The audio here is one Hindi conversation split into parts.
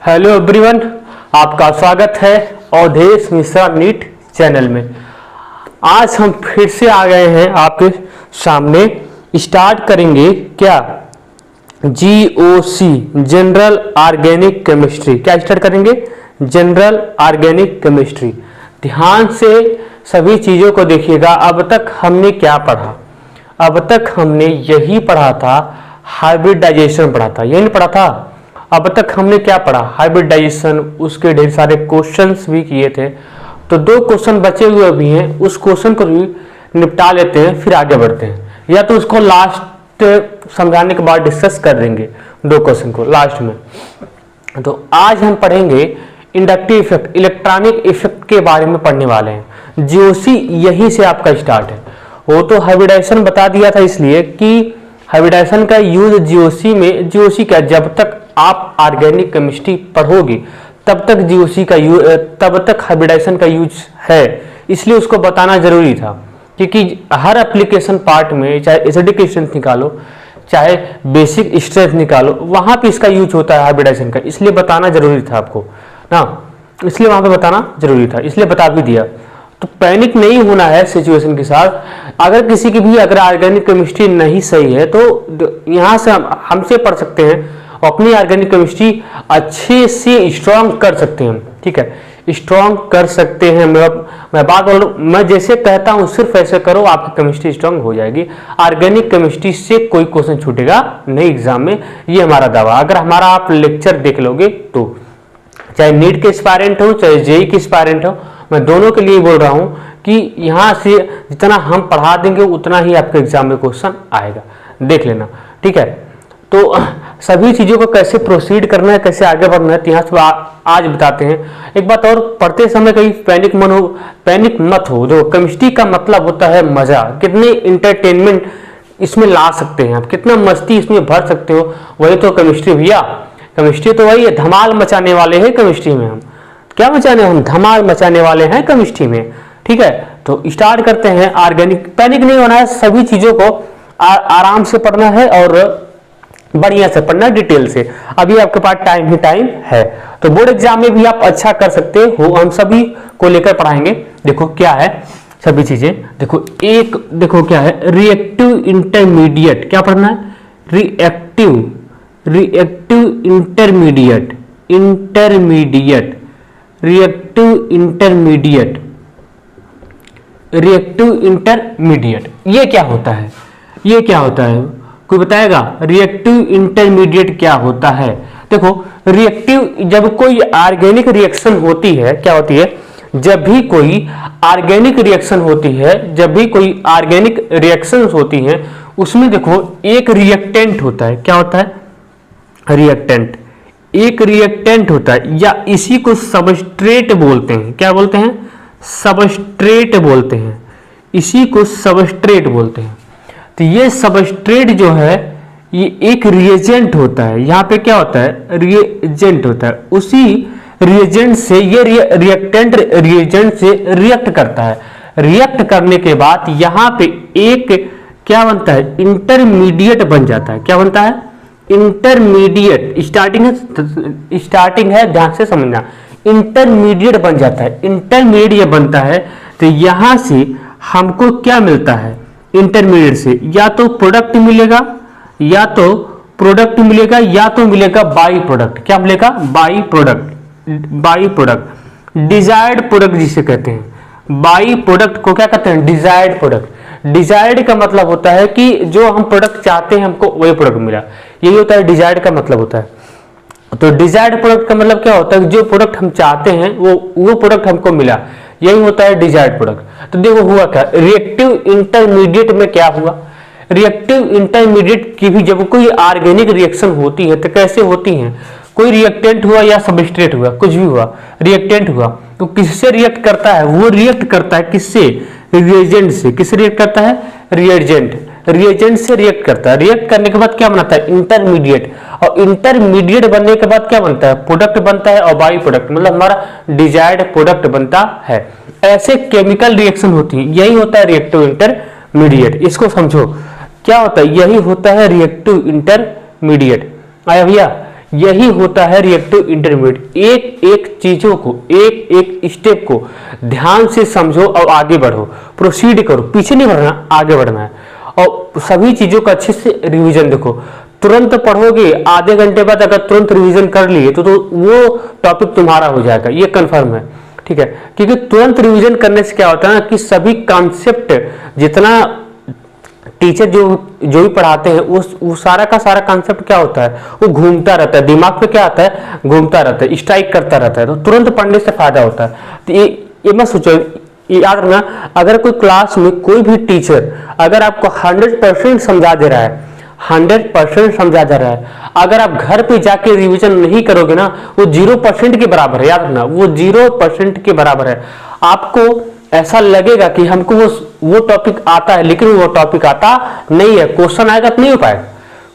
हेलो एवरीवन, आपका स्वागत है अवधेश मिश्रा नीट चैनल में। आज हम फिर से आ गए हैं आपके सामने। स्टार्ट करेंगे क्या जीओसी जनरल ऑर्गेनिक केमिस्ट्री। क्या स्टार्ट करेंगे? General organic chemistry. ध्यान से सभी चीज़ों को देखिएगा। अब तक हमने क्या पढ़ा? अब तक हमने यही पढ़ा था, हाइब्रिडाइजेशन पढ़ा था, यही नहीं पढ़ा था? अब तक हमने क्या पढ़ा? हाइब्रिडाइजेशन, उसके ढेर सारे क्वेश्चंस भी किए थे। तो 2 क्वेश्चन बचे हुए भी हैं, उस क्वेश्चन को भी निपटा लेते हैं, फिर आगे बढ़ते हैं। या तो उसको लास्ट समझाने के बाद डिस्कस कर देंगे 2 क्वेश्चन को लास्ट में। तो आज हम पढ़ेंगे इंडक्टिव इफेक्ट, इलेक्ट्रॉनिक इफेक्ट के बारे में पढ़ने वाले हैं। जीओसी यहीं से आपका स्टार्ट है। वो तो हाइब्रिडाइजेशन बता दिया था, इसलिए कि हाइब्रिडाइजेशन का यूज जीओसी में, जीओसी का जब तक आप ऑर्गेनिक केमिस्ट्री पढ़ोगे तब तक जीओसी का यूज, तब तक हाइब्रिडाइजेशन का यूज है, इसलिए उसको बताना जरूरी था। क्योंकि हर एप्लीकेशन पार्ट में, चाहे एसिडिक स्ट्रेंथ निकालो, चाहे बेसिक स्ट्रेंथ निकालो, वहां पे इसका यूज होता है हाइब्रिडाइजेशन का, इसलिए बताना जरूरी था आपको ना, इसलिए वहां पे बताना जरूरी था, इसलिए बता भी दिया। तो पैनिक नहीं होना है सिचुएशन के साथ। अगर किसी की भी अगर ऑर्गेनिक केमिस्ट्री नहीं सही है तो यहाँ से हमसे पढ़ सकते हैं, अपनी ऑर्गेनिक केमिस्ट्री अच्छे से स्ट्रांग कर सकते हैं। ठीक है, स्ट्रांग कर सकते हैं। मैं बात बोल रहा हूँ, मैं जैसे कहता हूँ सिर्फ ऐसे करो, आपकी केमिस्ट्री स्ट्रांग हो जाएगी। ऑर्गेनिक केमिस्ट्री से कोई क्वेश्चन छूटेगा नहीं एग्जाम में, ये हमारा दावा। अगर हमारा आप लेक्चर देख लोगे तो, चाहे नीट के एस्पायरेंट हो चाहे जेई के एस्पायरेंट हो, मैं दोनों के लिए बोल रहा हूं कि यहां से जितना हम पढ़ा देंगे उतना ही आपके एग्जाम में क्वेश्चन आएगा, देख लेना। ठीक है, तो सभी चीजों को कैसे प्रोसीड करना है, कैसे आगे बढ़ना है, यहाँ से आज बताते हैं। एक बात और, पढ़ते समय कहीं पैनिक मत हो। जो केमिस्ट्री का मतलब होता है मजा, कितने इंटरटेनमेंट इसमें ला सकते हैं आप, कितना मस्ती इसमें भर सकते हो, वही तो केमिस्ट्री भैया। केमिस्ट्री तो वही है, धमाल मचाने वाले हैं केमिस्ट्री में हम। क्या मचाने? हम धमाल मचाने वाले हैं केमिस्ट्री में। ठीक है, तो स्टार्ट करते हैं। ऑर्गेनिक, पैनिक नहीं होना है, सभी चीजों को आराम से पढ़ना है और बढ़िया से पढ़ना, डिटेल से। अभी आपके पास टाइम ही टाइम है, तो बोर्ड एग्जाम में भी आप अच्छा कर सकते हो। हम सभी को लेकर पढ़ाएंगे। देखो क्या है सभी चीजें, देखो एक, देखो क्या है, रिएक्टिव इंटरमीडिएट। क्या पढ़ना है? Reactive intermediate, reactive intermediate. ये क्या होता है? ये क्या होता है? कोई बताएगा? रिएक्टिव इंटरमीडिएट क्या होता है? देखो, रिएक्टिव, जब कोई ऑर्गेनिक रिएक्शन होती है, क्या होती है? जब भी कोई ऑर्गेनिक रिएक्शन होती है, जब भी कोई ऑर्गेनिक रिएक्शंस होती हैं, उसमें देखो एक रिएक्टेंट होता है। क्या होता है? रिएक्टेंट। एक रिएक्टेंट होता है, या इसी को सबस्ट्रेट बोलते हैं। क्या बोलते हैं? सबस्ट्रेट बोलते हैं। इसी को सबस्ट्रेट बोलते हैं। तो ये सबस्ट्रेट जो है, ये एक रिएजेंट होता है। यहाँ पे क्या होता है? रिएजेंट होता है। उसी रिएजेंट से ये रिएक्टेंट रिएजेंट से रिएक्ट करता है। रिएक्ट करने के बाद यहाँ पे एक क्या बनता है? इंटरमीडिएट बन जाता है। क्या बनता है? इंटरमीडिएट। स्टार्टिंग है, ध्यान से समझना। इंटरमीडिएट बन जाता है, इंटरमीडिएट बनता है। तो यहां से हमको क्या मिलता है? इंटरमीडिएट से या तो प्रोडक्ट मिलेगा, या तो प्रोडक्ट मिलेगा, या तो मिलेगा बाई प्रोडक्ट। क्या मिलेगा? बाई प्रोडक्ट, डिजायर्ड प्रोडक्ट जिसे कहते हैं। बाई प्रोडक्ट को क्या कहते हैं? Desired product. डिजायर्ड का मतलब होता है कि जो हम प्रोडक्ट चाहते हैं हमको वही प्रोडक्ट मिला, यही होता है डिजायर्ड का मतलब होता है। तो डिजायर्ड प्रोडक्ट का मतलब क्या होता है? जो प्रोडक्ट हम चाहते हैं वो प्रोडक्ट हमको मिला, यही होता है डिजायर्ड प्रोडक्ट। तो देखो हुआ क्या, रिएक्टिव इंटरमीडिएट में क्या हुआ? रिएक्टिव इंटरमीडिएट की भी जब कोई ऑर्गेनिक रिएक्शन होती है तो कैसे होती है? कोई रिएक्टेंट हुआ या सबस्ट्रेट हुआ, कुछ भी हुआ, रिएक्टेंट हुआ, तो किससे रिएक्ट करता है? वो रिएक्ट करता है किससे? रिएजेंट से। किससे रिएक्ट करता है? रिएजेंट से रिएक्ट करता है। रिएक्ट करने के बाद क्या बनाता है? इंटरमीडिएट। और इंटरमीडिएट बनने के बाद क्या बनता है? प्रोडक्ट बनता है, और बाई प्रोडक्ट मतलब हमारा डिजायर्ड प्रोडक्ट बनता है। ऐसे केमिकल रिएक्शन होती है, यही होता है रिएक्टिव इंटरमीडिएट। इसको समझो, क्या होता है? यही होता है रिएक्टिव इंटरमीडिएट। आया भैया? यही होता है रिएक्टिव इंटरमीडिएट। एक एक चीजों को, एक एक स्टेप को ध्यान से समझो और आगे बढ़ो, प्रोसीड करो, पीछे नहीं बढ़ना, आगे बढ़ना है। और सभी चीजों का अच्छे से रिवीजन देखो। तुरंत पढ़ोगे, आधे घंटे बाद अगर तुरंत रिवीजन कर लिए तो वो टॉपिक तुम्हारा हो जाएगा, ये कंफर्म है, ठीक है। क्योंकि तुरंत रिवीजन करने से क्या होता है ना कि सभी कॉन्सेप्ट, जितना टीचर जो भी पढ़ाते हैं वो सारा का सारा कॉन्सेप्ट क्या होता है, वो घूमता रहता है दिमाग पे, क्या आता है, घूमता रहता है, स्ट्राइक करता रहता है। तो तुरंत पढ़ने से फायदा होता है। तो ये मत सोचो, याद रखना, अगर कोई क्लास में कोई भी टीचर अगर आपको 100% समझा दे रहा है, 100% समझा जा रहा है, अगर आप घर पे जाके रिवीजन नहीं करोगे ना, वो 0% के बराबर है। याद रखना, वो 0% के बराबर है। आपको ऐसा लगेगा कि हमको वो टॉपिक आता है, लेकिन वो टॉपिक आता नहीं है। क्वेश्चन आएगा तो नहीं हो पाएगा,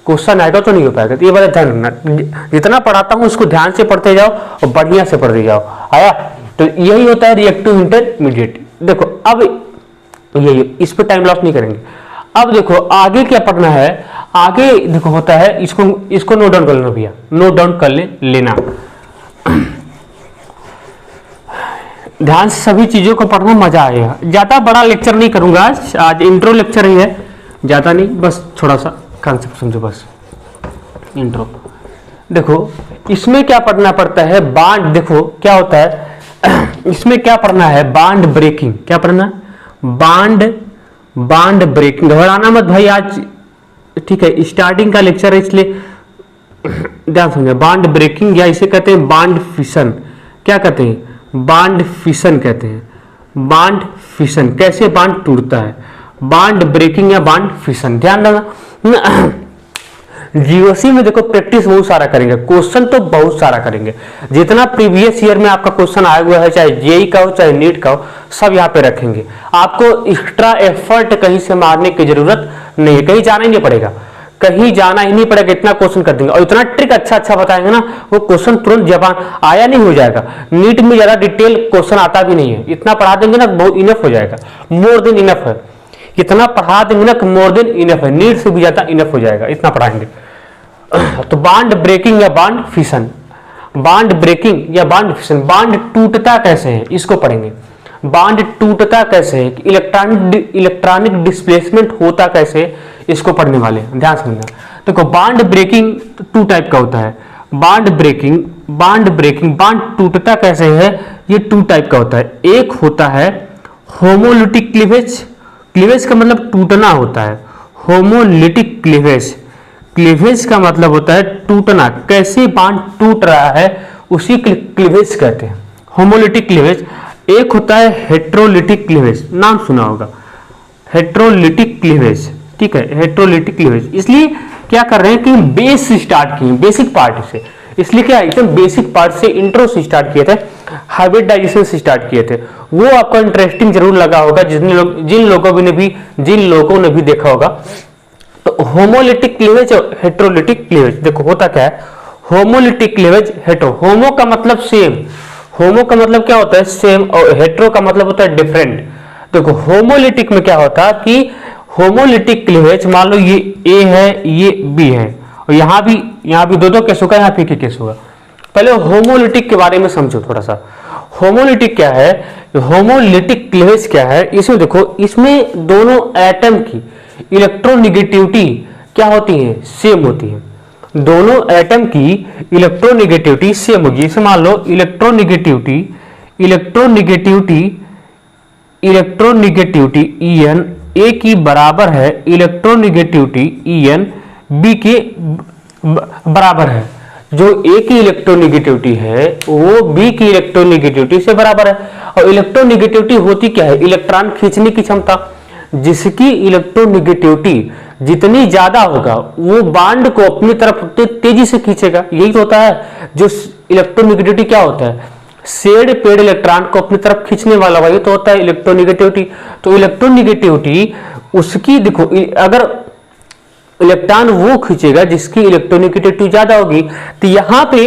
क्वेश्चन आएगा तो नहीं हो पाएगा। तो ये बात ध्यान रखना, जितना पढ़ाता हूं उसको ध्यान से पढ़ते जाओ और बढ़िया से पढ़ते जाओ। आया? तो यही होता है रिएक्टिव इंटरमीडिएट। देखो अब यही, इस पे टाइम लॉस नहीं करेंगे। अब देखो आगे क्या पढ़ना है। आगे देखो होता है, इसको नोट डाउन कर लेना भैया, नोट डाउन कर लेना ध्यान से, सभी चीजों को पढ़ना, मजा आएगा। ज्यादा बड़ा लेक्चर नहीं करूंगा आज इंट्रो लेक्चर ही है, ज्यादा नहीं, बस थोड़ा सा कॉन्सेप्ट समझो, बस इंट्रो। देखो इसमें क्या पढ़ना पड़ता है, बांड। देखो क्या होता है इसमें क्या पढ़ना है, बांड ब्रेकिंग। क्या पढ़ना, बांड ब्रेकिंग। घबराना मत भाई, आज ठीक है स्टार्टिंग का लेक्चर है, इसलिए ध्यान समझे। बांड ब्रेकिंग, या इसे कहते हैं बांड फिशन। क्या कहते हैं, बांड फिशन कहते हैं। बांड फिशन, कैसे बांड टूटता है, बांड ब्रेकिंग या बांड फिशन। ध्यान रखना, जीओसी में देखो प्रैक्टिस बहुत सारा करेंगे, क्वेश्चन तो बहुत सारा करेंगे। जितना प्रीवियस ईयर में आपका क्वेश्चन आया हुआ है, चाहे जेई का हो चाहे नीट का हो, सब यहाँ पे रखेंगे। आपको एक्स्ट्रा एफर्ट कहीं से मारने की जरूरत नहीं है, कहीं जाना ही नहीं पड़ेगा, कहीं जाना ही नहीं पड़ेगा, इतना क्वेश्चन कर देंगे। और इतना ट्रिक अच्छा बताएंगे ना, वो क्वेश्चन तुरंत जबान आया नहीं हो जाएगा। नीट में ज्यादा डिटेल क्वेश्चन आता भी नहीं है, इतना पढ़ा देंगे ना बहुत इनफ हो जाएगा, मोर देन इनफ है। इतना पढ़ा देंगे ना मोर देन इनफ है, नीट से भी ज्यादा इनफ हो जाएगा, इतना पढ़ाएंगे। तो बांड ब्रेकिंग या बांड फिशन, बांड ब्रेकिंग या बांड फिशन। बांड टूटता कैसे है, इसको पढ़ेंगे। बांड टूटता कैसे है, इलेक्ट्रॉनिक डिस्प्लेसमेंट होता कैसे, इसको पढ़ने वाले, ध्यान समझना। देखो बांड ब्रेकिंग 2 टाइप का होता है। बांड ब्रेकिंग, बांड टूटता कैसे है, ये 2 टाइप का होता है। एक होता है होमोलिटिक क्लीवेज, क्लीवेज का मतलब टूटना होता है। होमोलिटिक क्लीवेज, क्लीवेज का मतलब होता है टूटना, कैसे बांड टूट रहा है उसी क्लीवेज कहते हैं, होमोलिटिक क्लीवेज। एक होता है हेट्रोलिटिक क्लीवेज, नाम सुना होगा, हेट्रोलिटिक क्लीवेज, ठीक है, हेट्रोलिटिक क्लीवेज। इसलिए क्या कर रहे हैं कि बेस से स्टार्ट किए, बेसिक पार्ट से, इसलिए क्या एकदम बेसिक पार्ट से, इंट्रो से स्टार्ट किए थे, हाइब्रिडाइजेशन से स्टार्ट किए थे। वो आपको इंटरेस्टिंग जरूर लगा होगा, जिन लोगों ने भी देखा होगा। तो होमोलिटिक क्लीवेज और हेट्रोलिटिक क्लीवेज, देखो होता क्या है, होमोलिटिक क्लीवेज, हेट्रो, होमो का मतलब सेम, होमो का मतलब क्या होता है, सेम, और हेट्रो का मतलब होता है डिफरेंट। देखो होमोलिटिक में क्या होता है कि होमोलिटिक क्लीवेज, मान लो ये ए है, ये बी है, और यहाँ भी दो केस होगा, यहाँ पे केस होगा। पहले होमोलिटिक के बारे में समझो थोड़ा सा। होमोलिटिक क्या है, होमोलिटिक क्लीवेज क्या है, इसमें देखो, इसमें दोनों एटम की इलेक्ट्रोनिगेटिविटी क्या होती है, सेम होती है। दोनों एटम की इलेक्ट्रोनिगेटिविटी सेम होगी। इसे मान लो इलेक्ट्रोनिगेटिविटी En ए की बराबर है, इलेक्ट्रोनिगेटिविटी En बी के बराबर है। जो ए की इलेक्ट्रोनिगेटिविटी है वो बी की इलेक्ट्रोनिगेटिविटी से बराबर है। और इलेक्ट्रोनिगेटिविटी होती क्या है, इलेक्ट्रॉन खींचने की क्षमता। जिसकी इलेक्ट्रोनिगेटिविटी जितनी ज्यादा होगा वो बांड को अपनी तरफ तेजी से खींचेगा। यही तो होता है, जो इलेक्ट्रोनिगेटिविटी क्या होता है, शेड पेड इलेक्ट्रॉन को अपनी तरफ खींचने वाला, वही तो होता है इलेक्ट्रोनिगेटिविटी। तो इलेक्ट्रोनिगेटिविटी उसकी, देखो अगर इलेक्ट्रॉन वो खींचेगा जिसकी इलेक्ट्रोनिगेटिविटी ज्यादा होगी, तो यहाँ पे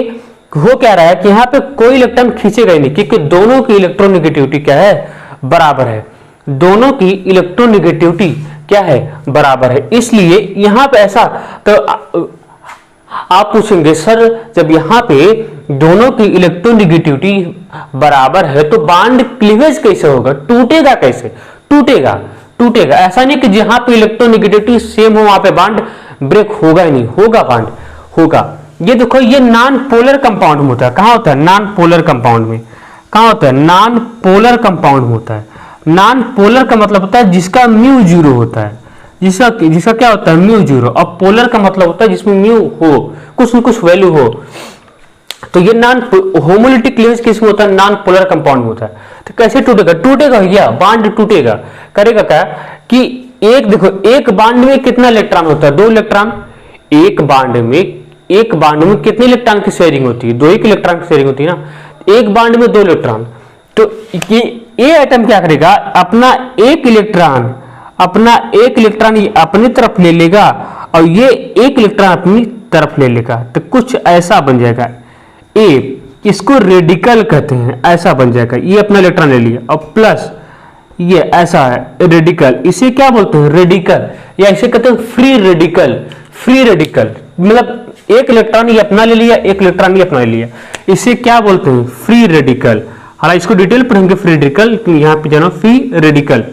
हो क्या रहा है कि यहाँ पे कोई इलेक्ट्रॉन खींचेगा ही नहीं, क्योंकि दोनों की इलेक्ट्रोनिगेटिविटी क्या है, बराबर है। दोनों की इलेक्ट्रोनिगेटिविटी क्या है, बराबर है। इसलिए यहां पे ऐसा, तो आप पूछेंगे सर जब यहाँ पे दोनों की इलेक्ट्रोनेगेटिविटी बराबर है तो बॉन्ड क्लीवेज कैसे होगा, टूटेगा कैसे, टूटेगा ऐसा नहीं कि जहां पे इलेक्ट्रोनेगेटिविटी सेम हो वहां पे बॉन्ड ब्रेक होगा ही नहीं, होगा बॉन्ड होगा। ये देखो ये नॉन पोलर कंपाउंड में होता है, कहां होता है नॉन पोलर कंपाउंड में, कहां होता है नॉन पोलर कंपाउंड में होता है। नॉन पोलर का मतलब होता है जिसका म्यू जीरो होता है, जिसका क्या होता है म्यू जीरो। अब पोलर का मतलब होता है जिसमें म्यू हो, कुछ न कुछ वैल्यू हो। तो ये नॉन होमोलिटिक क्लीवेज किसमें होता है, नॉन पोलर कंपाउंड में होता है। तो कैसे टूटेगा भैया, बॉन्ड टूटेगा, करेगा क्या कि एक देखो एक बॉन्ड में कितना इलेक्ट्रॉन होता है, 2 इलेक्ट्रॉन। एक बॉन्ड में कितने इलेक्ट्रॉन की शेयरिंग होती है, 2 ही इलेक्ट्रॉन की शेयरिंग होती है ना। एक बॉन्ड में 2 इलेक्ट्रॉन, तो ये एटम क्या करेगा, अपना एक इलेक्ट्रॉन अपनी तरफ ले लेगा और ये एक इलेक्ट्रॉन अपनी तरफ ले लेगा। तो कुछ ऐसा बन जाएगा, ए इसको रेडिकल कहते हैं, ऐसा बन जाएगा। ये अपना इलेक्ट्रॉन ले लिया और प्लस ये ऐसा है रेडिकल, इसे क्या बोलते हैं रेडिकल, या इसे कहते हैं फ्री रेडिकल। मतलब एक इलेक्ट्रॉन ये अपना ले लिया, एक इलेक्ट्रॉन ये अपना ले लिया, इसे क्या बोलते हैं फ्री रेडिकल। हालांकि इसको डिटेल पढ़ेंगे फ्री रेडिकल, यहाँ पे जानो फ्री रेडिकल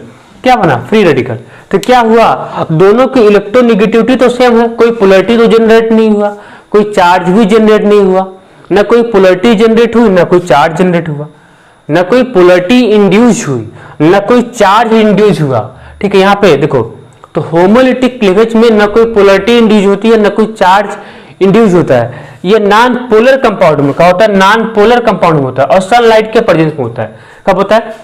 क्या बना, फ्री रेडिकल। तो क्या हुआ, दोनों की इलेक्ट्रोनेगेटिविटी तो सेम है, कोई पोलैरिटी तो जनरेट नहीं हुआ, कोई चार्ज भी जनरेट नहीं हुआ, ना कोई पोलैरिटी जनरेट हुई, ना कोई चार्ज जनरेट हुआ, ना कोई पोलैरिटी इंड्यूस हुई, ना कोई चार्ज इंड्यूस हुआ। ठीक है, यहाँ पे देखो तो होमोलिटिक क्लीवेज में ना कोई पोलैरिटी इंड्यूस होती है, ना कोई चार्ज इंड्यूस होता है। ये नॉन पोलर कंपाउंड में क्या होता है, नॉन पोलर कंपाउंड में होता है और सनलाइट के प्रेजेंस में होता है। कब होता है,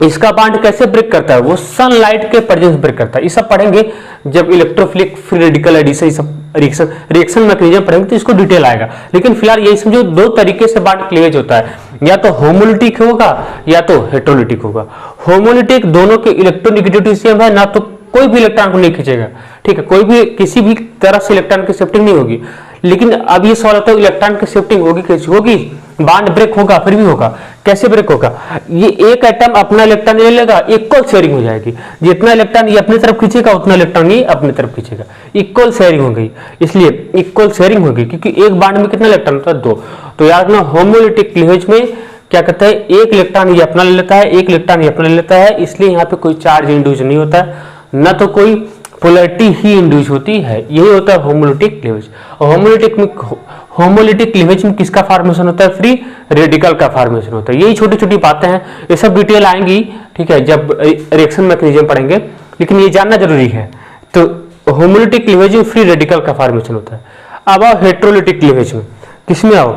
इसका बॉन्ड कैसे ब्रेक करता है, वो सनलाइट के प्रेजेंस ब्रेक करता है। ये सब पढ़ेंगे जब इलेक्ट्रोफिलिक फ्री रेडिकल एडिशन, सब रिएक्शन मैकेनिज्म पढ़ेंगे तो इसको डिटेल आएगा। लेकिन फिलहाल यही समझो 2 तरीके से बॉन्ड क्लीवेज होता है, या तो होमोलिटिक होगा या तो हेटेरोलिटिक होगा। होमोलिटिक दोनों के इलेक्ट्रोनेगेटिविटी सेम है, ना तो कोई भी इलेक्ट्रॉन को नहीं खींचेगा। ठीक है, कोई भी किसी भी तरह से इलेक्ट्रॉन की शिफ्टिंग नहीं होगी। लेकिन अब ये सवाल होता है इलेक्ट्रॉन की शिफ्टिंग होगी कैसे होगी, बॉन्ड ब्रेक होगा, फिर भी होगा, कैसे ब्रेक होगा। ये एक एटम अपना इलेक्ट्रॉन ले लेगा, इक्वल शेयरिंग हो जाएगी, जितना इलेक्ट्रॉन ये अपनी तरफ खींचेगा उतना इलेक्ट्रॉन ये अपनी तरफ खींचेगा, इक्वल शेयरिंग हो गई। इसलिए इक्वल शेयरिंग होगी क्योंकि एक बॉन्ड में कितना इलेक्ट्रॉन होता है, 2। तो याद रखना होमोलिटिक क्लीवेज में क्या कहता है, एक इलेक्ट्रॉन ये अपना ले लेता है, एक इलेक्ट्रॉन ये अपना ले लेता है, इसलिए यहाँ पे कोई चार्ज इंड्यूस नहीं होता है, न तो कोई पोलैरिटी ही इंड्यूस होती है। यही होता है होमोलिटिक क्लीवेज। होमोलिटिक क्लीवेज में किसका फॉर्मेशन होता है, फ्री रेडिकल का फॉर्मेशन होता है। यही छोटी छोटी बातें हैं, ये सब डिटेल आएंगी ठीक है जब रिएक्शन मैकेनिज्म पढ़ेंगे, लेकिन ये जानना जरूरी है। तो होमोलिटिक क्लीवेज में फ्री रेडिकल का फॉर्मेशन होता है। अब आओ हेटेरोलिटिक क्लीवेज में, किसमें आओ,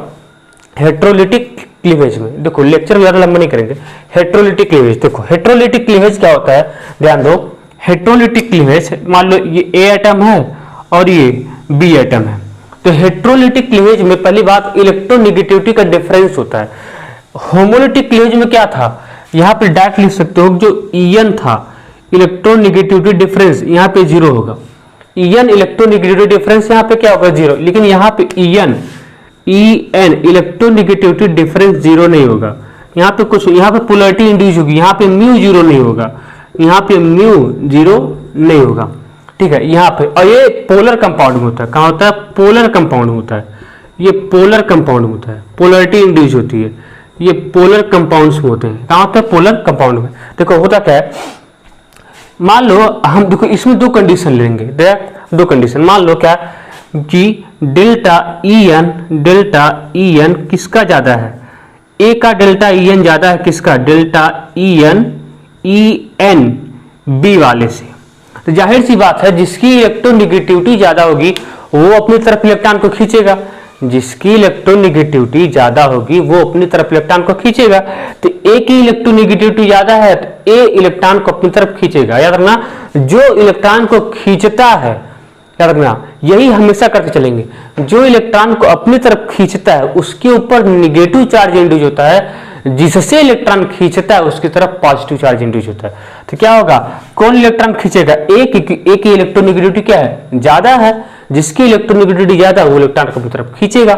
हेटेरोलिटिक क्लीवेज में। देखो लेक्चर ज्यादा लंबा नहीं करेंगे। हेटेरोलिटिक क्लीवेज, देखो हेटेरोलिटिक क्लीवेज क्या होता है, ध्यान दो। हेटेरोलिटिक क्लीवेज, मान लो ये ए एटम है और ये बी एटम है, तो हेटेरोलिटिक क्लीवेज में पहली बात इलेक्ट्रोनेगेटिविटी का डिफरेंस होता है। होमोलिटिक क्लीवेज में क्या था, यहाँ पे डायरेक्ट लिख सकते हो जो ईएन था, इलेक्ट्रोनेगेटिविटी डिफरेंस यहाँ पे 0 होगा। ईएन इलेक्ट्रोनेगेटिविटी डिफरेंस यहाँ पे क्या होगा 0, लेकिन यहाँ पे ईएन इलेक्ट्रोनेगेटिविटी डिफरेंस 0 नहीं होगा। यहाँ पे कुछ, यहाँ पे पोलैरिटी इंड्यूस होगी, यहाँ पे म्यू 0 नहीं होगा, यहाँ पे म्यू 0 नहीं होगा। ठीक है, यहाँ पे, और ये पोलर कंपाउंड में होता है। कहाँ होता है, पोलर कंपाउंड में होता है। ये पोलर कंपाउंड में होता है, पोलैरिटी इंड्यूस होती है, ये पोलर कंपाउंड्स में होते हैं। कहाँ होता है, पोलर कंपाउंड में। देखो होता क्या है, मान लो हम देखो इसमें 2 कंडीशन लेंगे, 2 कंडीशन। मान लो क्या कि डेल्टा ई एन किसका ज्यादा है, ए का डेल्टा ई एन ज्यादा है किसका, डेल्टा ई एन बी वाले से। तो जाहिर सी बात है जिसकी इलेक्ट्रोनेगेटिविटी ज्यादा होगी वो अपनी तरफ इलेक्ट्रॉन को खींचेगा, जिसकी इलेक्ट्रोनेगेटिविटी ज्यादा होगी वो अपनी तरफ इलेक्ट्रॉन को खींचेगा। तो ए की इलेक्ट्रोनेगेटिविटी ज्यादा है तो ए इलेक्ट्रॉन को अपनी तरफ खींचेगा। याद रखना, जो इलेक्ट्रॉन को खींचता है, याद रखना यही हमेशा करते चलेंगे, जो इलेक्ट्रॉन को अपनी तरफ खींचता है उसके ऊपर निगेटिव चार्ज इंड्यूस होता है, जिससे इलेक्ट्रॉन खींचता है उसकी तरफ पॉजिटिव चार्ज इंड्यूस होता है। तो क्या होगा, कौन इलेक्ट्रॉन खींचेगा, ए की इलेक्ट्रोनेगेटिविटी क्या है, ज्यादा है, जिसकी इलेक्ट्रोनेगेटिविटी ज्यादा है वो इलेक्ट्रॉन को अपनी तरफ खींचेगा।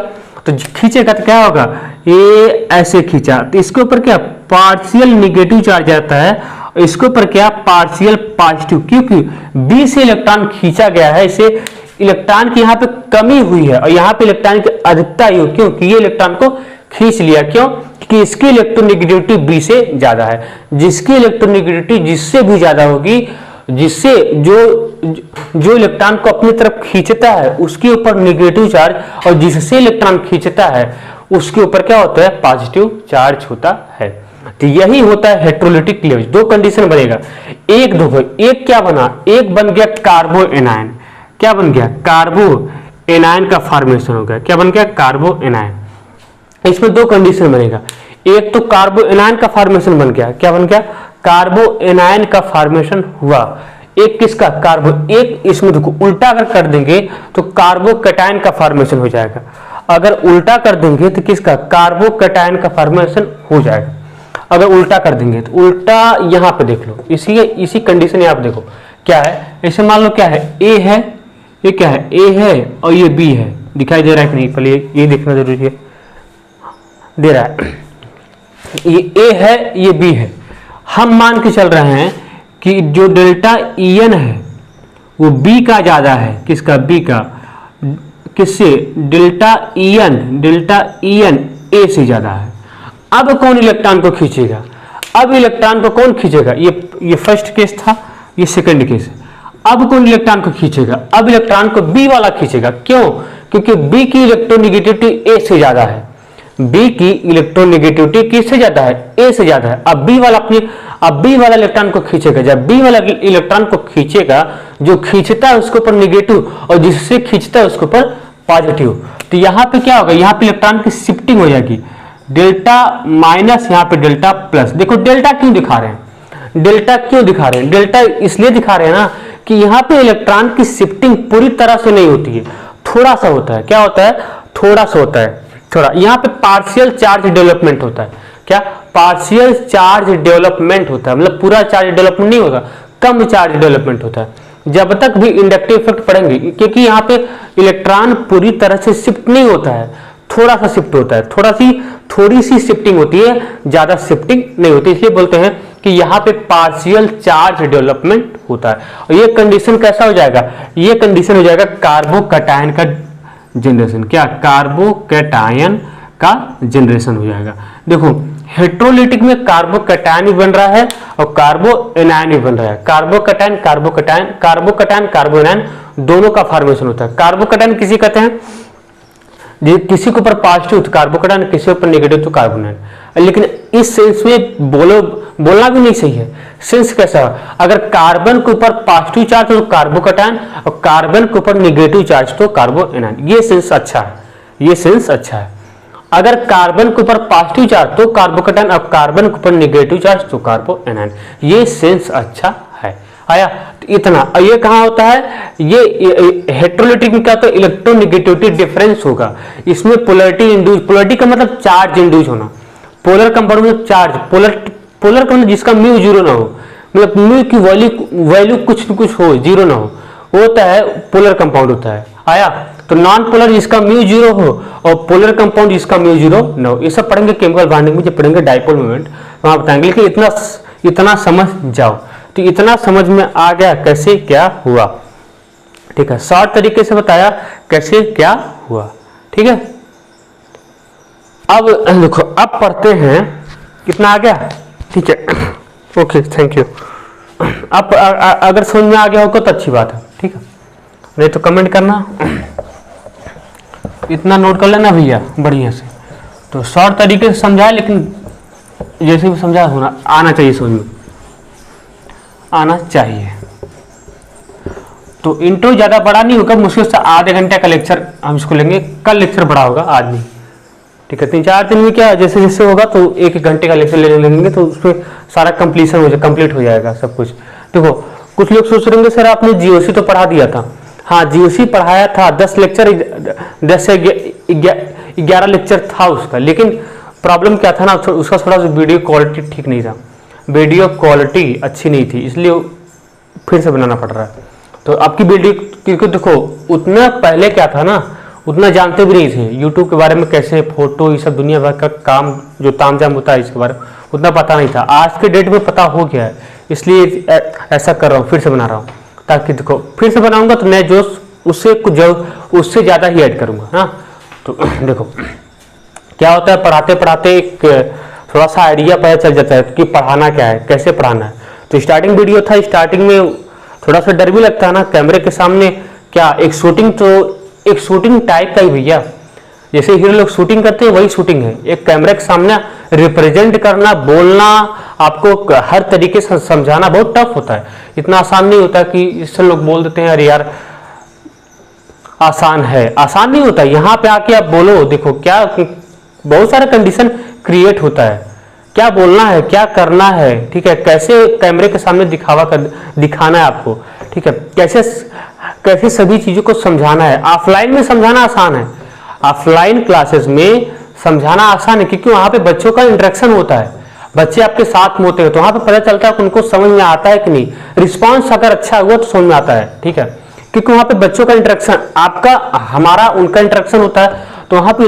तो खींचेगा तो क्या होगा, ये ऐसे खींचा तो इसके ऊपर क्या पार्शियल निगेटिव चार्ज आता है, इसके ऊपर क्या पार्शियल पॉजिटिव, क्योंकि बी से इलेक्ट्रॉन खींचा गया है, इसे इलेक्ट्रॉन की यहाँ पे कमी हुई है और यहाँ पे इलेक्ट्रॉन की अधिकता ही हो, क्योंकि ये इलेक्ट्रॉन को खींच लिया। क्यों? कि इसकी इलेक्ट्रोनेगेटिविटी बी से ज्यादा है। जिसकी इलेक्ट्रोनेगेटिविटी जिससे भी ज्यादा होगी, जिससे जो इलेक्ट्रॉन को अपनी तरफ खींचता है उसके ऊपर नेगेटिव चार्ज, और जिससे इलेक्ट्रॉन खींचता है उसके ऊपर क्या होता है? पॉजिटिव चार्ज होता है। तो यही होता है हेटेरोलिटिक क्लीवेज। दो कंडीशन बनेगा, एक देखो, एक क्या बना, एक बन गया कार्बो एनायन। क्या बन गया? कार्बो एनायन का फॉर्मेशन हो गया। क्या बन गया? कार्बो एनायन। इसमें दो कंडीशन बनेगा, एक तो कार्बो एनायन का फॉर्मेशन बन गया। क्या बन गया? कार्बो एनायन का फॉर्मेशन हुआ। एक किसका? कार्बो। एक इसमें देखो उल्टा अगर कर देंगे तो कार्बो कैटायन का फॉर्मेशन हो जाएगा। अगर उल्टा कर देंगे तो किसका? कार्बो कैटायन का फॉर्मेशन हो जाएगा। अगर उल्टा कर देंगे तो उल्टा यहां पे देख लो, इसी कंडीशन यहां पे देखो क्या है। ऐसे मान लो क्या है, ए है, ये क्या है? ए है और ये बी है। दिखाई दे रहा है कि नहीं? पहले ये देखना जरूरी है। दे रहा है, ये ए है, ये बी है। हम मान के चल रहे हैं कि जो डेल्टा ईएन है वो बी का ज्यादा है। किसका? बी का। किससे? डेल्टा ईएन ए से ज्यादा है। अब कौन इलेक्ट्रॉन को खींचेगा? अब इलेक्ट्रॉन को कौन खींचेगा? ये फर्स्ट केस था, ये सेकंड केस है। अब कौन इलेक्ट्रॉन को खींचेगा? अब इलेक्ट्रॉन को बी वाला खींचेगा। क्यों? क्योंकि बी की इलेक्ट्रोनेगेटिविटी ए से ज्यादा है। बी की इलेक्ट्रोनेगेटिविटी किससे ज्यादा है? ए से ज्यादा है। अब बी वाला इलेक्ट्रॉन को खींचेगा। जब बी वाला इलेक्ट्रॉन को खींचेगा, जो खींचता है उसके ऊपर नेगेटिव और जिससे खींचता है उसके ऊपर पॉजिटिव। तो यहाँ पे क्या होगा? यहाँ पे इलेक्ट्रॉन की शिफ्टिंग हो जाएगी, डेल्टा माइनस यहाँ पे डेल्टा प्लस। देखो डेल्टा क्यों दिखा रहे हैं? डेल्टा इसलिए दिखा रहे हैं ना कि यहाँ पे इलेक्ट्रॉन की शिफ्टिंग पूरी तरह से नहीं होती है, थोड़ा सा होता है। क्या होता है? थोड़ा सा होता है। थोड़ा यहाँ पे पार्शियल चार्ज डेवलपमेंट होता है। क्या? पार्शियल चार्ज डेवलपमेंट होता है, मतलब पूरा चार्ज डेवलपमेंट नहीं होता, कम चार्ज डेवलपमेंट होता है। जब तक भी इंडक्टिव इफेक्ट पड़ेंगे, क्योंकि यहाँ पे इलेक्ट्रॉन पूरी तरह से शिफ्ट नहीं होता है, थोड़ा सा शिफ्ट होता है, थोड़ी सी शिफ्टिंग होती है, ज्यादा शिफ्टिंग नहीं होती। इसलिए बोलते हैं कि यहाँ पे पार्शियल चार्ज डेवलपमेंट होता है। और ये कंडीशन कैसा हो जाएगा? ये कंडीशन हो जाएगा कार्बो कैटायन का जनरेशन। क्या? कार्बो कैटायन का जनरेशन हो जाएगा। देखो हेटेरोलिटिक में कार्बो कैटायन भी बन रहा है और कार्बो एनायन भी बन रहा है। कार्बो कैटायन कार्बो एनायन दोनों का फॉर्मेशन होता है। कार्बो कैटायन किसी कहते हैं किसी के ऊपर पॉजिटिव तो कार्बो कैटायन, किसी ऊपर नेगेटिव तो कार्बो एनायन। लेकिन इस सेंस में बोलना भी नहीं सही है। सेंस कैसा? अगर कार्बन के ऊपर पॉजिटिव चार्ज तो कार्बो कैटायन और कार्बन के ऊपर नेगेटिव चार्ज तो कार्बो एनायन। ये सेंस अच्छा है। अगर कार्बन के ऊपर पॉजिटिव चार्ज तो कार्बो कैटायन और कार्बन के ऊपर नेगेटिव चार्ज तो कार्बो एनायन। ये सेंस अच्छा है। आया? तो इतना। और ये कहाँ होता है? ये हेटेरोलिटिक में क्या होता है? इलेक्ट्रोनेगेटिविटी डिफरेंस होगा। इसमें पोलैरिटी इंड्यूस, पोलैरिटी का मतलब चार्ज इंड्यूस होना। पोलर कंपाउंड में चार्ज, पोलर का मतलब जिसका म्यू जीरो ना हो, मतलब म्यू की वैल्यू कुछ हो, जीरो ना हो, वो होता है पोलर कंपाउंड होता है। आया? तो नॉन पोलर जिसका म्यू जीरो हो और पोलर कंपाउंड जिसका म्यू जीरो ना हो। ये सब पढ़ेंगे केमिकल बॉन्डिंग में, जब पढ़ेंगे डाइपोल मोमेंट वहां बताएंगे। लेकिन इतना समझ जाओ। तो इतना समझ में आ गया कैसे क्या हुआ। ठीक है, शॉर्ट तरीके से बताया कैसे क्या हुआ। ठीक है, अब देखो, अब पढ़ते हैं। कितना आ गया? ठीक है, ओके, थैंक यू। अब अगर समझ में आ गया होगा तो अच्छी बात है। ठीक है, नहीं तो कमेंट करना। इतना नोट कर लेना भैया बढ़िया से। तो शॉर्ट तरीके से समझाए, लेकिन जैसे भी समझा होना आना चाहिए, समझ में आना चाहिए। तो इंट्रो ज्यादा बड़ा नहीं होगा, मुश्किल से आधे घंटे का लेक्चर हम इसको लेंगे। कल लेक्चर बड़ा होगा, आज नहीं। ठीक है, 3-4 दिन में क्या जैसे जैसे होगा तो 1 घंटे का लेक्चर लेने लगेंगे, तो उस पर सारा कंप्लीट हो जाएगा सब कुछ। देखो, कुछ लोग सोच रहे होंगे सर आपने जीओसी तो पढ़ा दिया था। हाँ, जीओसी पढ़ाया था, 10 लेक्चर 10 से 11 लेक्चर था उसका। लेकिन प्रॉब्लम क्या था ना, उसका थोड़ा सा वीडियो क्वालिटी ठीक नहीं था, वीडियो क्वालिटी अच्छी नहीं थी, इसलिए फिर से बनाना पड़ रहा है। तो आपकी वीडियो, क्योंकि देखो उतना पहले क्या था ना, उतना जानते भी नहीं थे यूट्यूब के बारे में, कैसे फोटो ये सब दुनिया भर का काम जो तामझाम होता है इसके बारे में उतना पता नहीं था। आज के डेट में पता हो गया है, इसलिए ऐसा कर रहा हूँ, फिर से बना रहा हूँ, ताकि देखो फिर से बनाऊंगा तो नए जोश उससे कुछ उससे ज़्यादा ही ऐड करूँगा ना। तो देखो क्या होता है, पढ़ाते पढ़ाते एक थोड़ा सा आइडिया पता चल जाता है कि पढ़ाना क्या है, कैसे पढ़ाना है। तो स्टार्टिंग वीडियो था, स्टार्टिंग में थोड़ा सा डर भी लगता है ना कैमरे के सामने, क्या एक शूटिंग टाइप का ही भैया, जैसे हीरो लोग शूटिंग करते हैं वही शूटिंग है। एक कैमरे के सामने रिप्रेजेंट करना, बोलना, आपको हर तरीके से समझाना बहुत टफ होता है। इतना आसान नहीं होता कि इससे लोग बोल देते हैं अरे यार आसान है, आसान नहीं होता। यहाँ पे आके आप बोलो, देखो क्या बहुत सारा कंडीशन क्रिएट होता है, क्या बोलना है, क्या करना है, ठीक है, कैसे कैमरे के सामने दिखाना है आपको, ठीक है, कैसे सभी चीजों को समझाना है। ऑफलाइन में समझाना आसान है, ऑफलाइन क्लासेस में समझाना आसान है, क्योंकि वहां पे बच्चों का इंटरेक्शन होता है, बच्चे आपके साथ में होते हैं, तो वहां पे पता चलता है कि उनको समझ में आता है कि नहीं। रिस्पॉन्स अगर अच्छा हुआ तो समझ में आता है, ठीक है, क्योंकि वहां पे बच्चों का इंटरेक्शन, आपका हमारा उनका इंटरेक्शन होता है, तो वहां पे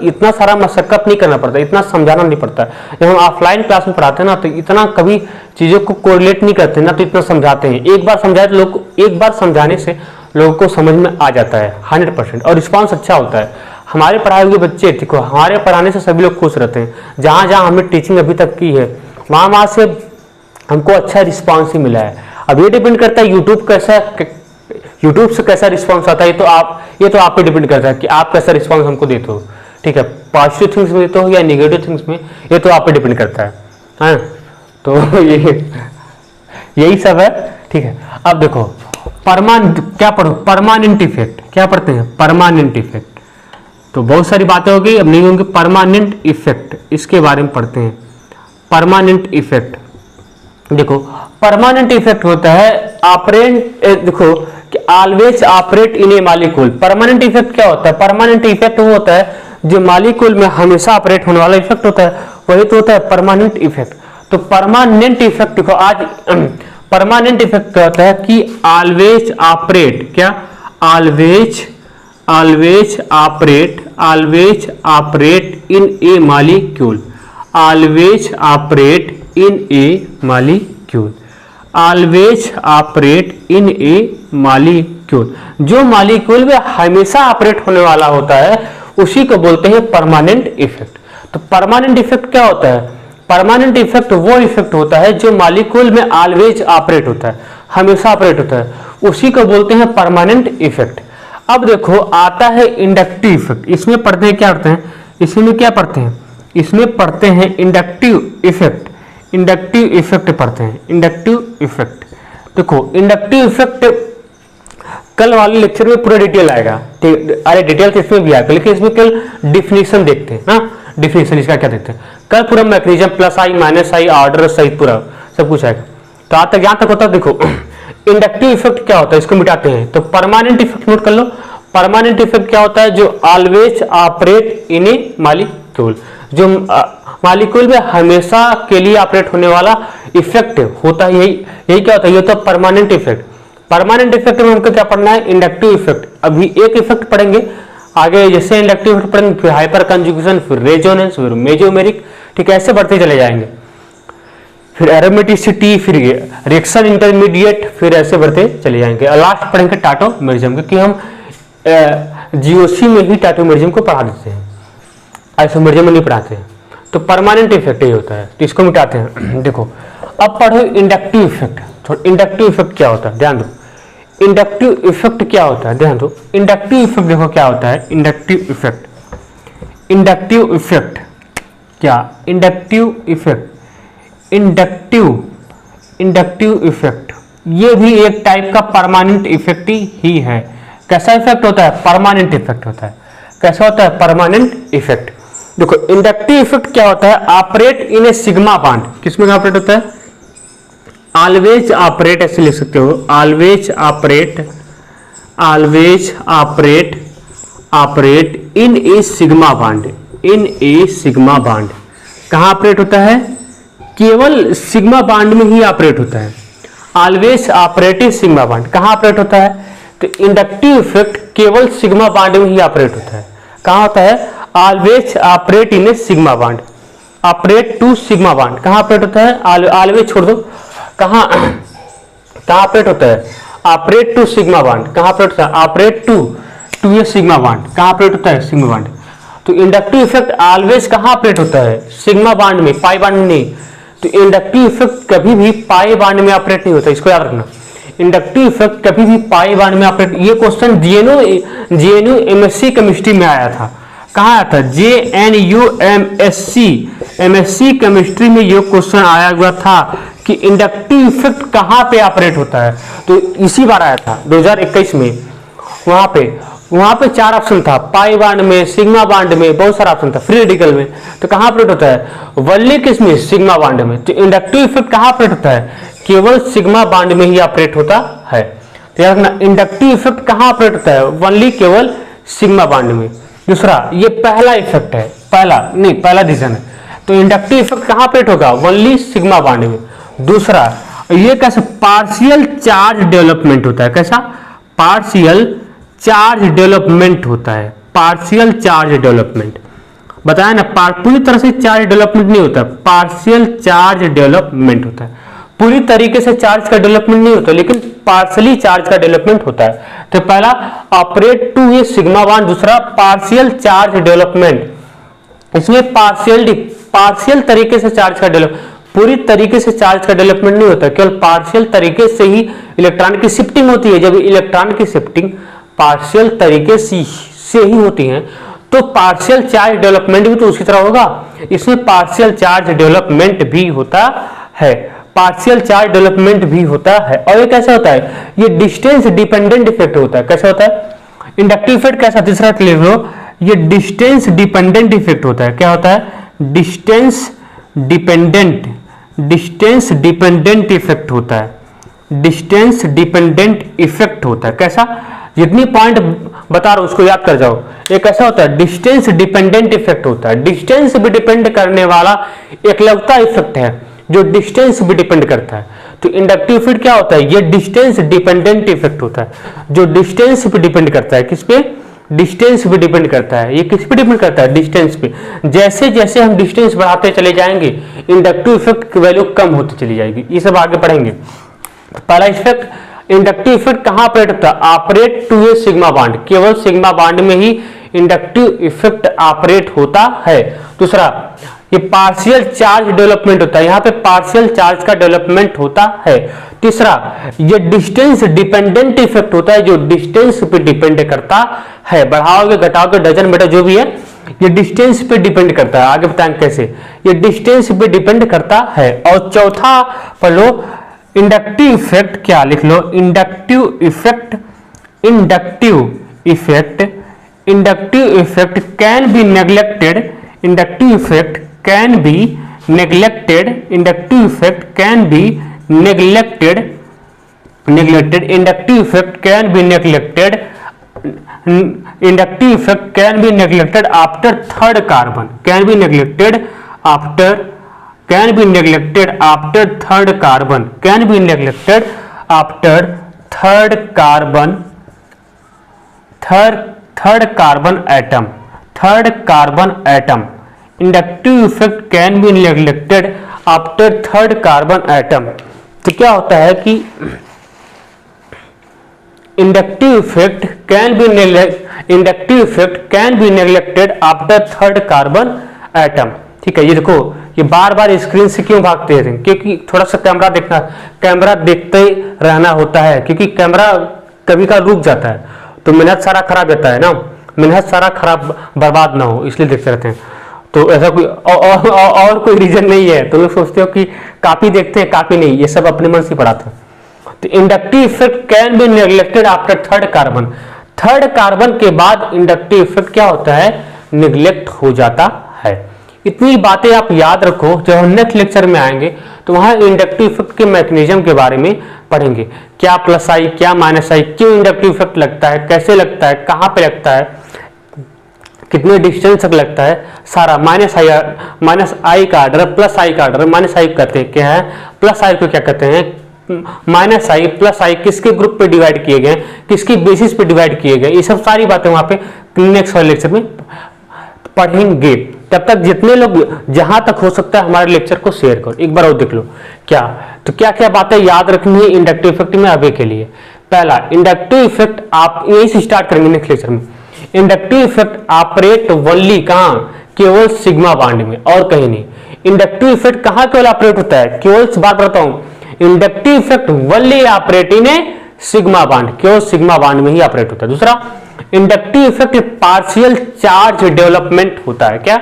इतना सारा मशक्कत नहीं करना पड़ता, इतना समझाना नहीं पड़ता। जब हम ऑफलाइन क्लास में पढ़ाते हैं ना, तो इतना कभी चीजों को कोरिलेट नहीं करते ना, तो इतना समझाते हैं। एक बार समझाए तो लोग, एक बार समझाने से लोगों को समझ में आ जाता है 100%, और रिस्पॉन्स अच्छा होता है। हमारे पढ़ाए हुए बच्चे, देखो हमारे पढ़ाने से सभी लोग खुश रहते हैं। जहां जहां हमने टीचिंग अभी तक की है, वहां से हमको अच्छा रिस्पॉन्स ही मिला है। अब ये डिपेंड करता है यूट्यूब से कैसा रिस्पॉन्स आता है, ये तो आप पे डिपेंड करता है कि आप कैसा रिस्पॉन्स हमको देते हो, ठीक है, पॉजिटिव थिंग्स में देते हो या नेगेटिव थिंग्स में, ये तो आप पे डिपेंड करता है, हाँ? तो यही सब है, ठीक है। अब देखो क्या पढ़ो, परमानेंट इफेक्ट, क्या पढ़ते हैं, परमानेंट इफेक्ट। तो बहुत सारी बातें हो गई, अब नहीं होंगी। परमानेंट इफेक्ट, इसके बारे में पढ़ते हैं। परमानेंट इफेक्ट, देखो परमानेंट इफेक्ट होता है देखो कि always operate in A molecule. Permanent effect क्या होता है, परमानेंट इफेक्ट वो होता है जो मॉलिक्यूल में हमेशा ऑपरेट होने वाला इफेक्ट होता है, वही तो होता है परमानेंट इफेक्ट। तो परमानेंट इफेक्ट देखो, आज परमानेंट इफेक्ट क्या होता है कि ऑलवेज ऑपरेट, क्या always operate in A molecule, always operate in A molecule, always operate in A molecule. जो मॉलिक्यूल में हमेशा ऑपरेट होने वाला होता है उसी को बोलते हैं परमानेंट इफेक्ट। तो परमानेंट इफेक्ट क्या होता है, परमानेंट इफेक्ट वो इफेक्ट होता है जो मॉलिक्यूल में ऑलवेज ऑपरेट होता है, हमेशा ऑपरेट होता है, उसी को बोलते हैं परमानेंट इफेक्ट। अब देखो आता है इंडक्टिव इफेक्ट। इसमें पढ़ते हैं, क्या पढ़ते हैं, इसमें क्या पढ़ते हैं, इसमें पढ़ते हैं इंडक्टिव इफेक्ट। इंडक्टिव इफेक्ट पढ़ते हैं, इंडक्टिव इफेक्ट। देखो इंडक्टिव इफेक्ट कल वाले लेक्चर में पूरा डिटेल आएगा, अरे डिटेल तो इसमें भी आएगा, लेकिन इसमें कल डिफिनीशन देखते हैं ना, डिफिनीशन इसका क्या देखते हैं। कल पूरा मैकेनिज्म, प्लस आई माइनस आई, ऑर्डर सहित पूरा सब कुछ आएगा। तो आज तक यहाँ तक होता है। देखो इंडक्टिव इफेक्ट क्या होता है, इसको मिटाते हैं। तो परमानेंट इफेक्ट नोट कर लो। परमानेंट इफेक्ट क्या होता है, जो always operate in A molecule, जो मॉलिक्यूल में हमेशा के लिए ऑपरेट होने वाला इफेक्ट होता है, यही क्या होता है, ये होता है परमानेंट इफेक्ट। परमानेंट इफेक्ट में हमको क्या पढ़ना है, इंडक्टिव इफेक्ट। अभी एक इफेक्ट पढ़ेंगे आगे, जैसे इंडक्टिव इफेक्ट पढ़ेंगे, फिर हाइपर कंजुगेशन, फिर रेजोनेंस, फिर मेजोमेरिक, ठीक है, ऐसे बढ़ते चले जाएंगे। फिर एरोमेटिसिटी, फिर रिएक्शन इंटरमीडिएट, फिर ऐसे बढ़ते चले जाएंगे। लास्ट पढ़ेंगे टाटोमेरिज्म, क्योंकि हम जीओसी में ही टाटोमेरिज्म को पढ़ा देते हैं, आइसोमेरिज्म में नहीं पढ़ाते हैं। तो परमानेंट इफेक्ट ही होता है, तो इसको मिटाते हैं। देखो अब पढ़ो इंडक्टिव इफेक्ट। तो इंडक्टिव इफेक्ट क्या होता है, ध्यान दो। इंडक्टिव इफेक्ट क्या होता है, ध्यान दो। इंडक्टिव इफेक्ट देखो क्या होता है, इंडक्टिव इफेक्ट। इंडक्टिव इफेक्ट क्या, इंडक्टिव इफेक्ट, इंडक्टिव इफेक्ट ये भी एक टाइप का परमानेंट इफेक्ट ही है। कैसा इफेक्ट होता है, परमानेंट इफेक्ट होता है। कैसा होता है, परमानेंट इफेक्ट। देखो इंडक्टिव इफेक्ट क्या होता है, operate in a sigma bond. किसमें ऑपरेट होता है, ऑलवेज ऑपरेट, ऐसे लिख सकते हो, always operate in a sigma bond, in a sigma bond. कहां ऑपरेट होता है, केवल सिग्मा बॉन्ड में ही ऑपरेट होता है। ऑलवेज ऑपरेटिव सिग्मा बॉन्ड कहां ऑपरेट होता है, तो इंडक्टिव इफेक्ट केवल सिग्मा बॉन्ड में ही ऑपरेट होता है। कहां होता है, always operate in a sigma bond, operate to sigma bond. कहां ऑपरेट होता है, ऑलवेज छोड़ दो, कहां ऑपरेट होता है, ऑपरेट टू सिग्मा बॉन्ड, कहाँ ऑपरेट होता है? ऑपरेट टू ये सिग्मा बॉन्ड, कहाँ ऑपरेट होता है? Sigma bond. तो इंडक्टिव इफेक्ट ऑलवेज कहाँ ऑपरेट होता है? सिग्मा बॉन्ड में, पाई बॉन्ड में नहीं। तो इंडक्टिव इफेक्ट कभी भी पाई बॉन्ड में ऑपरेट नहीं होता, इसको याद रखना। इंडक्टिव इफेक्ट कभी भी पाई बॉन्ड में ऑपरेट, ये क्वेश्चन जेएनयू एमएससी केमिस्ट्री में आया था। कहाँ आया था? जेएनयू एमएससी केमिस्ट्री में ये क्वेश्चन आया हुआ था कि इंडक्टिव इफेक्ट कहाँ पे ऑपरेट होता है। तो इसी बार आया था 2021 में। वहां पे 4 ऑप्शन था, पाई बॉन्ड में, सिग्मा बॉन्ड में, बहुत सारा ऑप्शन था, फ्री रेडिकल में। तो कहाँ ऑपरेट होता है? वनली किसमें? सिग्मा बॉन्ड में। तो इंडक्टिव इफेक्ट कहाँ ऑपरेट होता है? केवल सिग्मा बॉन्ड में ही ऑपरेट होता है। तो याद रखना, इंडक्टिव इफेक्ट कहाँ ऑपरेट होता है? वनली केवल सिग्मा बॉन्ड में। दूसरा, ये पहला इफेक्ट है, पहला रीजन है। तो इंडक्टिव इफेक्ट कहाँ ऑपरेट होगा? वनली सिग्मा बॉन्ड में। दूसरा, ये कैसे? पार्शियल चार्ज डेवलपमेंट होता है। कैसा? पार्शियल चार्ज डेवलपमेंट होता है। पार्शियल चार्ज डेवलपमेंट बताया ना, पूरी तरह से चार्ज डेवलपमेंट नहीं होता, पार्शियल चार्ज डेवलपमेंट होता है। पूरी तरीके से चार्ज का डेवलपमेंट नहीं होता, लेकिन पार्शियली चार्ज का डेवलपमेंट होता है। तो पहला ऑपरेट टू ये सिग्मा बॉन्ड, दूसरा पार्शियल चार्ज डेवलपमेंट। इसमें पार्शियल तरीके से चार्ज का डेवलप, पूरी तरीके से चार्ज का डेवलपमेंट नहीं होता, केवल पार्शियल तरीके से ही इलेक्ट्रॉन की शिफ्टिंग होती है। जब इलेक्ट्रॉन की शिफ्टिंग पार्शियल तरीके से ही होती है, तो पार्शियल चार्ज डेवलपमेंट भी तो उसी तरह होगा। इसमें पार्शियल चार्ज डेवलपमेंट भी होता है, पार्शियल चार्ज डेवलपमेंट भी होता है। और ये कैसा होता है? ये डिस्टेंस डिपेंडेंट इफेक्ट होता है। कैसा होता है? इंडक्टिव इफेक्ट कैसा? तीसरा क्लियर लो, ये डिस्टेंस डिपेंडेंट इफेक्ट होता है। क्या होता है? डिस्टेंस डिपेंडेंट इफेक्ट होता है। डिस्टेंस डिपेंडेंट इफेक्ट होता है। कैसा? जितनी पॉइंट बता रहा हूं उसको याद कर जाओ। एक ऐसा होता है डिस्टेंस डिपेंडेंट इफेक्ट होता है। डिस्टेंस भी डिपेंड करने वाला एकलौता इफेक्ट है जो डिस्टेंस भी डिपेंड करता है। तो इंडक्टिव इफेक्ट क्या होता है? ये डिस्टेंस डिपेंडेंट इफेक्ट होता है, जो डिस्टेंस पे डिपेंड करता है। किस पे? डिस्टेंस पे डिपेंड करता है। ये किस पे डिपेंड करता है? डिस्टेंस पे। जैसे जैसे हम डिस्टेंस बढ़ाते चले जाएंगे, इंडक्टिव इफेक्ट की वैल्यू कम होती चली जाएगी। ये सब आगे पढ़ेंगे। पहला इफेक्ट, इंडक्टिव इफेक्ट कहाँ ऑपरेट होता है? Operate to a sigma bond, केवल सिग्मा बॉन्ड में ही इंडक्टिव इफेक्ट ऑपरेट होता है। दूसरा, ये पार्शियल चार्ज डेवलपमेंट होता है, यहाँ पे पार्शियल चार्ज का डेवलपमेंट होता है। तीसरा, ये डिस्टेंस डिपेंडेंट इफेक्ट होता है, जो डिस्टेंस पे डिपेंड करता है। बढ़ाओगे घटाओगे डजन बेटा जो भी है, ये डिस्टेंस पे डिपेंड करता है। आगे बताएंगे कैसे। ये डिस्टेंस पे डिपेंड करता है। और चौथा पढ़ लो, इंडक्टिव इफेक्ट। क्या लिख लो? Inductive effect can be neglected. Inductive effect can be neglected, inductive effect can be neglected, inductive effect can be neglected, inductive effect can be neglected after third carbon, can be neglected after third carbon, can be neglected after third carbon atom. Inductive effect can be neglected after third carbon atom. तो क्या होता है कि inductive effect can be neglected after third carbon atom. ठीक है, ये देखो, ये बार बार स्क्रीन से क्यों भागते हैं? क्योंकि थोड़ा सा कैमरा देखते रहना होता है, क्योंकि कैमरा कभी का रुक जाता है तो मेहनत सारा खराब रहता है ना, मेहनत सारा खराब बर्बाद ना हो, इसलिए देखते रहते हैं। तो ऐसा कोई और कोई रीजन नहीं है। तो लोग सोचते हो कि कॉपी देखते हैं, कॉपी नहीं, ये सब अपने मन से पढ़ाते हैं। तो inductive effect can be neglected after third carbon. Third carbon के बाद इंडक्टिव इफेक्ट क्या होता है? निग्लेक्ट हो जाता है। इतनी बातें आप याद रखो, जब हम नेक्स्ट लेक्चर में आएंगे तो वहां इंडक्टिव इफेक्ट के मैकेनिज्म के बारे में पढ़ेंगे। क्या प्लस आई, क्या माइनस आई, क्यों इंडक्टिव इफेक्ट लगता है, कैसे लगता है, कहां पे लगता है, कितने डिस्टेंस तक लगता है, सारा। माइनस आई का ऑर्डर, प्लस आई का ऑर्डर। माइनस आई कहते हैं क्या है, प्लस आई को क्या कहते हैं, माइनस आई प्लस आई किसके ग्रुप पे डिवाइड किए गए, किसकी बेसिस पे डिवाइड किए गए, ये सब सारी बातें वहां पे नेक्स्ट वाले लेक्चर में पढ़ेंगे। तब तक जितने लोग जहां तक हो सकता है हमारे लेक्चर को शेयर करो, एक बार और देख लो। क्या तो क्या क्या बातें याद रखनी है इंडक्टिव इफेक्ट में अभी के लिए? पहला इंडक्टिव इफेक्ट, आप यही से स्टार्ट करेंगे नेक्स्ट लेक्चर में। इंडक्टिव इफेक्ट ऑपरेट ओनली कहां, केवल सिग्मा बॉन्ड में और कहीं नहीं। इंडक्टिव इफेक्ट कहां केवल ऑपरेट होता है, केवल बात करता हूं inductive effect only operate in sigma bond, केवल सिग्मा बॉन्ड में ही ऑपरेट होता है। दूसरा inductive effect partial charge development होता है, क्या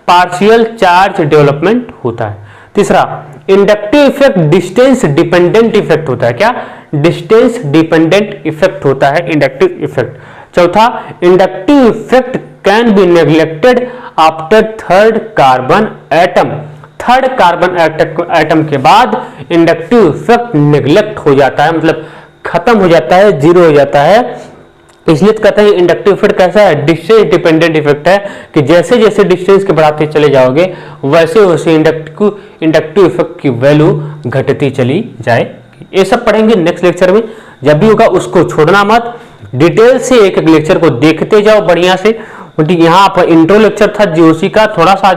पार्शियल चार्ज डेवलपमेंट होता है। तीसरा inductive effect distance dependent effect होता है, क्या डिस्टेंस डिपेंडेंट इफेक्ट होता है इंडक्टिव इफेक्ट। चौथा inductive effect can be neglected after third carbon atom, third carbon atom के बाद इंडक्टिव इफेक्ट नेग्लेक्ट हो जाता है, मतलब खत्म हो जाता है, जीरो हो जाता है। इसलिए कहते हैं इंडक्टिव इफेक्ट कैसा है, डिस्टेंस डिपेंडेंट इफेक्ट है कि जैसे जैसे डिस्टेंस के बढ़ाते चले जाओगे वैसे वैसे इंडक्टिव इफेक्ट की वैल्यू घटती चली जाएगी। ये सब पढ़ेंगे नेक्स्ट लेक्चर में, जब भी होगा उसको छोड़ना मत, डिटेल से एक एक लेक्चर को देखते जाओ बढ़िया से। यहाँ पर इंट्रो लेक्चर था जीओसी का, थोड़ा सा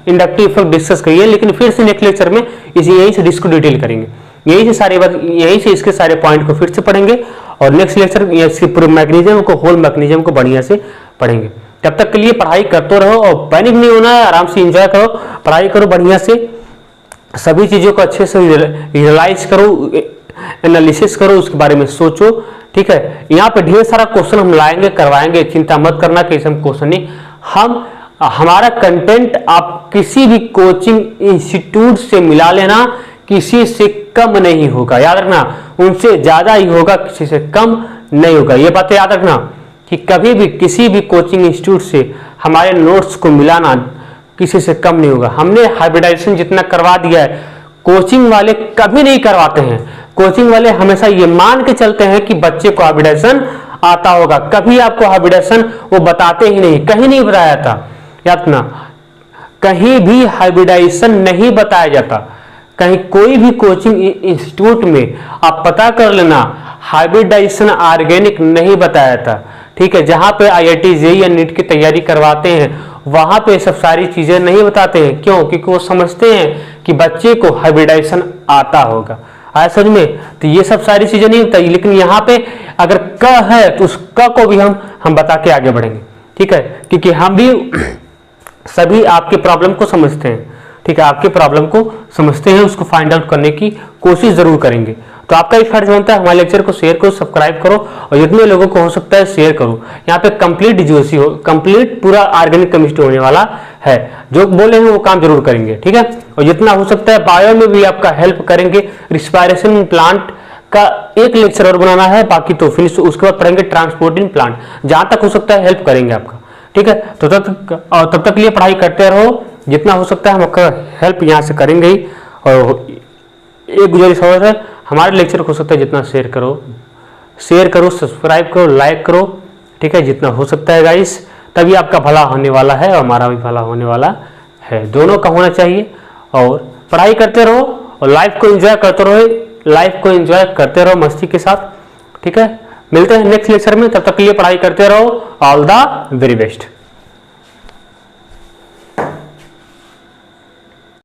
इंडक्टिव इफेक्ट डिस्कस करिए, लेकिन फिर से नेक्स्ट लेक्चर में यही से इसको डिटेल करेंगे, यही से सारी बात, यही से इसके सारे पॉइंट को फिर से पढ़ेंगे और नेक्स्ट लेक्चर इसके पूरे मैकेनिज्म को, होल मैकेनिज्म को बढ़िया से पढ़ेंगे। तब तक के लिए पढ़ाई करते रहो और पैनिक नहीं होना है, आराम से एंजॉय करो, पढ़ाई करो बढ़िया से, सभी चीजों को अच्छे से रियलाइज करो, एनालिसिस करो, उसके बारे में सोचो, ठीक है। यहाँ पे ढेर सारा क्वेश्चन हम लाएंगे, करवाएंगे, चिंता मत करना कि हम क्वेश्चन नहीं, हम हमारा कंटेंट आप किसी भी कोचिंग इंस्टीट्यूट से मिला लेना, किसी से कम नहीं होगा, याद रखना, उनसे ज्यादा ही होगा, किसी से कम नहीं होगा। ये बातें याद रखना कि कभी भी किसी भी कोचिंग इंस्टीट्यूट से हमारे नोट्स को मिलाना किसी से कम नहीं होगा। हमने हाइब्रिडाइजेशन जितना करवा दिया है, कोचिंग वाले कभी नहीं करवाते हैं। कोचिंग वाले हमेशा ये मान के चलते हैं कि बच्चे को हाइब्रिडाइजेशन आता होगा, कभी आपको हाइब्रिडाइजेशन वो बताते ही नहीं, कहीं नहीं बताया था, याद रखना, कहीं भी हाइब्रिडाइजेशन नहीं बताया जाता, कहीं कोई भी कोचिंग इंस्टीट्यूट में आप पता कर लेना, हाइब्रिडाइजेशन ऑर्गेनिक नहीं बताया था, ठीक है। जहां पे IIT जेईई या नीट की तैयारी करवाते हैं वहां पे सब सारी चीजें नहीं बताते हैं, क्यों, क्योंकि वो समझते हैं कि बच्चे को हाइब्रिडाइजेशन आता होगा, आया समझ में। तो ये सब सारी चीजें नहीं बताई, लेकिन यहाँ पे अगर क है तो उस क को भी हम बता के आगे बढ़ेंगे, ठीक है, क्योंकि हम भी सभी आपके प्रॉब्लम को समझते हैं, ठीक है, आपके प्रॉब्लम को समझते हैं, उसको फाइंड आउट करने की कोशिश जरूर करेंगे। तो आपका एक फर्ज बनता है हमारे लेक्चर को शेयर करो, सब्सक्राइब करो और जितने लोगों को हो सकता है शेयर करो। यहाँ पे कंप्लीट जीओसी हो, कंप्लीट पूरा ऑर्गेनिक केमिस्ट्री होने वाला है, जो बोले हैं वो काम जरूर करेंगे, ठीक है। और जितना हो सकता है बायो में भी आपका हेल्प करेंगे, रिस्पायरेशन प्लांट का एक लेक्चर और बनाना है, बाकी तो फिनिश, उसके बाद पढ़ेंगे ट्रांसपोर्टिंग प्लांट, जहां तक हो सकता है हेल्प करेंगे आपका, ठीक है। तो तब तक के लिए पढ़ाई करते रहो, जितना हो सकता है हम आपका हेल्प यहाँ से करेंगे ही। और एक गुजारिश और है, हमारे लेक्चर को हो सकता है जितना शेयर करो, सब्सक्राइब करो, लाइक करो, ठीक है, जितना हो सकता है गाइस, तभी आपका भला होने वाला है और हमारा भी भला होने वाला है, दोनों का होना चाहिए। और पढ़ाई करते रहो और लाइफ को एंजॉय करते रहो, लाइफ को एंजॉय करते रहो मस्ती के साथ, ठीक है। मिलते हैं नेक्स्ट लेक्चर में, तब तक के लिए पढ़ाई करते रहो। All the very best.